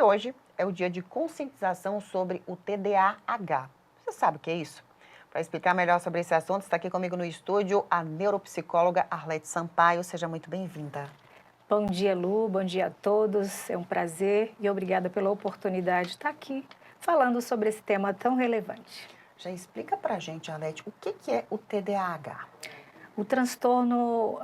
hoje é o dia de conscientização sobre o TDAH. Você sabe o que é isso? Para explicar melhor sobre esse assunto, está aqui comigo no estúdio a neuropsicóloga Arlete Sampaio. Seja muito bem-vinda. Bom dia, Lu. Bom dia a todos. É um prazer e obrigada pela oportunidade de estar aqui falando sobre esse tema tão relevante. Já explica para a gente, Arlete, o que é o TDAH? O transtorno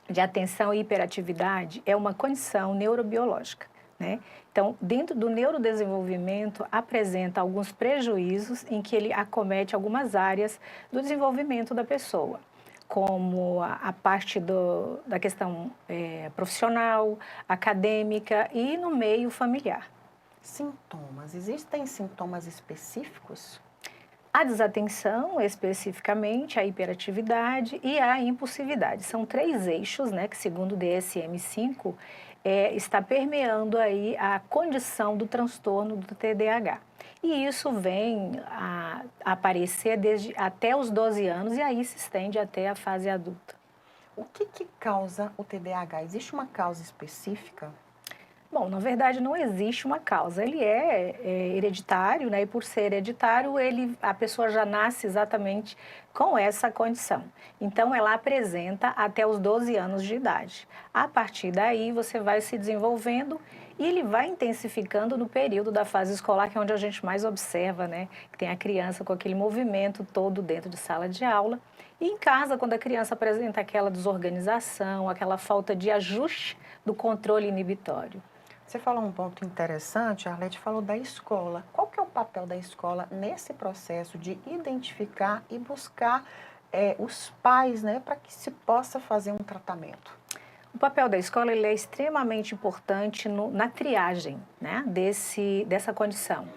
de atenção e hiperatividade é uma condição neurobiológica, né? Então, dentro do neurodesenvolvimento, apresenta alguns prejuízos em que ele acomete algumas áreas do desenvolvimento da pessoa, como a parte da questão profissional, acadêmica e no meio familiar. Sintomas. Existem sintomas específicos? A desatenção, especificamente, a hiperatividade e a impulsividade. São três eixos, né, que segundo o DSM-5, está permeando aí a condição do transtorno do TDAH. E isso vem a aparecer até os 12 anos e aí se estende até a fase adulta. O que causa o TDAH? Existe uma causa específica? Bom, na verdade não existe uma causa, ele é hereditário, né? E por ser hereditário, a pessoa já nasce exatamente com essa condição. Então, ela apresenta até os 12 anos de idade. A partir daí, você vai se desenvolvendo e ele vai intensificando no período da fase escolar, que é onde a gente mais observa, né? Que tem a criança com aquele movimento todo dentro de sala de aula. E em casa, quando a criança apresenta aquela desorganização, aquela falta de ajuste do controle inibitório. Você falou um ponto interessante, a Arlete falou da escola. Qual que é o papel da escola nesse processo de identificar e buscar os pais, né, para que se possa fazer um tratamento? O papel da escola ele é extremamente importante na triagem, né, dessa condição.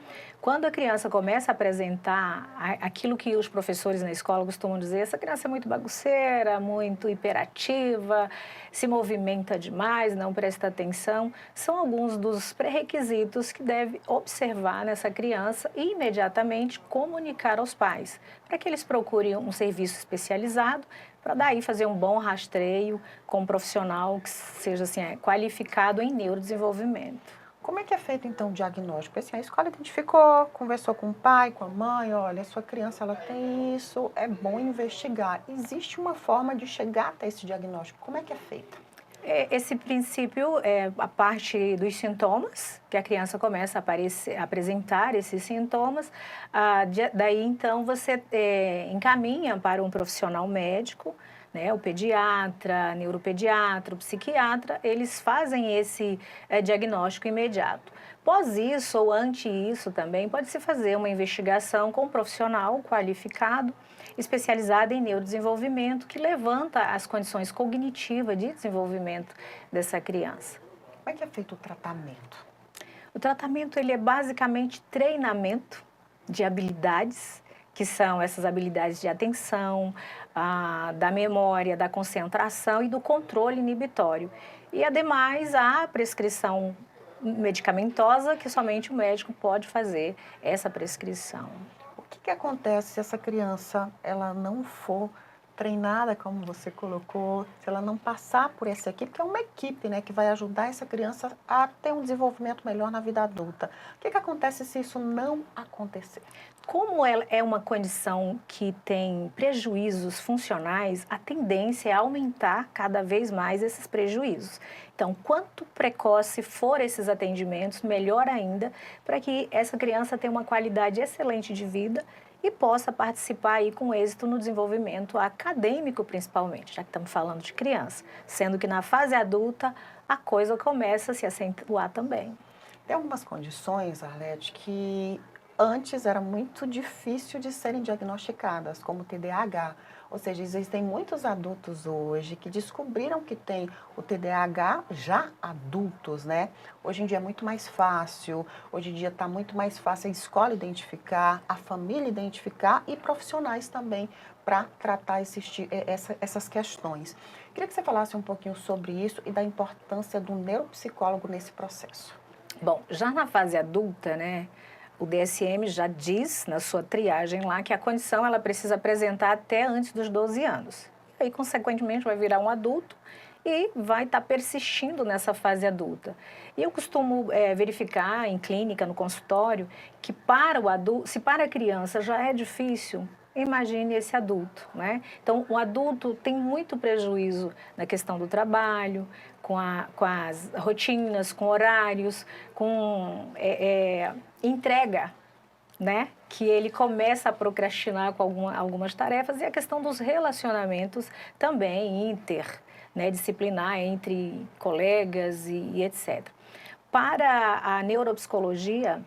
Quando a criança começa a apresentar aquilo que os professores na escola costumam dizer, essa criança é muito bagunceira, muito hiperativa, se movimenta demais, não presta atenção, são alguns dos pré-requisitos que deve observar nessa criança e imediatamente comunicar aos pais, para que eles procurem um serviço especializado, para daí fazer um bom rastreio com um profissional que seja assim, qualificado em neurodesenvolvimento. Como é que é feito, então, o diagnóstico? Assim, a escola identificou, conversou com o pai, com a mãe, olha, sua criança ela tem isso, é bom investigar. Existe uma forma de chegar até esse diagnóstico? Como é que é feito? Esse princípio é a parte dos sintomas, que a criança começa a apresentar esses sintomas, daí então você encaminha para um profissional médico, né, o pediatra, neuropediatra, o psiquiatra, eles fazem esse diagnóstico imediato. Após isso ou ante isso também, pode-se fazer uma investigação com um profissional qualificado, especializado em neurodesenvolvimento, que levanta as condições cognitivas de desenvolvimento dessa criança. Como é que é feito o tratamento? O tratamento ele é basicamente treinamento de habilidades, que são essas habilidades de atenção, da memória, da concentração e do controle inibitório. E, ademais, a prescrição medicamentosa, que somente o médico pode fazer essa prescrição. O que acontece se essa criança ela não for treinada, como você colocou, se ela não passar por essa equipe, que é uma equipe, né, que vai ajudar essa criança a ter um desenvolvimento melhor na vida adulta? O que acontece se isso não acontecer? Como ela é uma condição que tem prejuízos funcionais, a tendência é aumentar cada vez mais esses prejuízos. Então, quanto precoce for esses atendimentos, melhor ainda, para que essa criança tenha uma qualidade excelente de vida e possa participar aí com êxito no desenvolvimento acadêmico, principalmente, já que estamos falando de criança, sendo que na fase adulta a coisa começa a se acentuar também. Tem algumas condições, Arlete, que antes era muito difícil de serem diagnosticadas, como o TDAH. Ou seja, existem muitos adultos hoje que descobriram que tem o TDAH já adultos, né? Hoje em dia é muito mais fácil, hoje em dia está muito mais fácil a escola identificar, a família identificar e profissionais também para tratar essas questões. Queria que você falasse um pouquinho sobre isso e da importância do neuropsicólogo nesse processo. Bom, já na fase adulta, né? O DSM já diz na sua triagem lá que a condição ela precisa apresentar até antes dos 12 anos. E aí, consequentemente, vai virar um adulto e vai estar persistindo nessa fase adulta. E eu costumo verificar em clínica, no consultório, que para o adulto, se para a criança já é difícil, imagine esse adulto, né? Então, o adulto tem muito prejuízo na questão do trabalho, com as rotinas, com horários, com entrega, né? Que ele começa a procrastinar com algumas tarefas, e a questão dos relacionamentos também né, disciplinar entre colegas e etc. Para a neuropsicologia,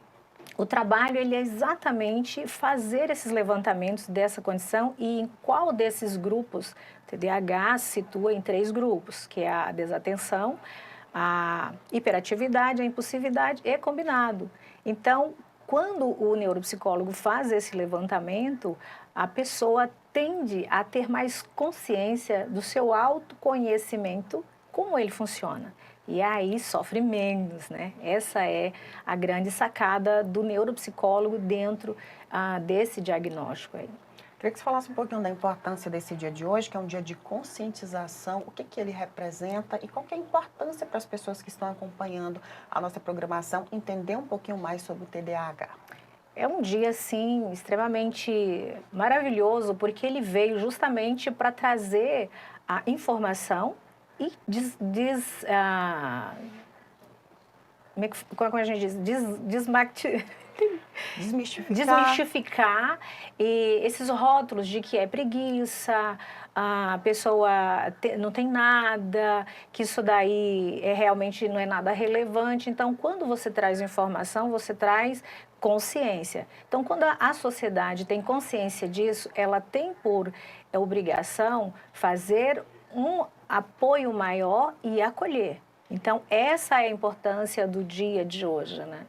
o trabalho ele é exatamente fazer esses levantamentos dessa condição e em qual desses grupos, TDAH se situa em 3 grupos, que é a desatenção, a hiperatividade, a impulsividade e combinado. Então, quando o neuropsicólogo faz esse levantamento, a pessoa tende a ter mais consciência do seu autoconhecimento, como ele funciona. E aí sofre menos, né? Essa é a grande sacada do neuropsicólogo dentro desse diagnóstico aí. Queria que você falasse um pouquinho da importância desse dia de hoje, que é um dia de conscientização, o que que ele representa e qual que é a importância para as pessoas que estão acompanhando a nossa programação entender um pouquinho mais sobre o TDAH. É um dia, assim, extremamente maravilhoso, porque ele veio justamente para trazer a informação e como a gente diz? Desmistificar esses rótulos de que é preguiça, a pessoa não tem nada, que isso daí realmente não é nada relevante. Então, quando você traz informação, você traz consciência. Então, quando a sociedade tem consciência disso, ela tem por obrigação fazer um apoio maior e acolher. Então, essa é a importância do dia de hoje, né?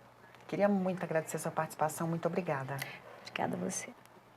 Queria muito agradecer a sua participação. Muito obrigada. Obrigada a você.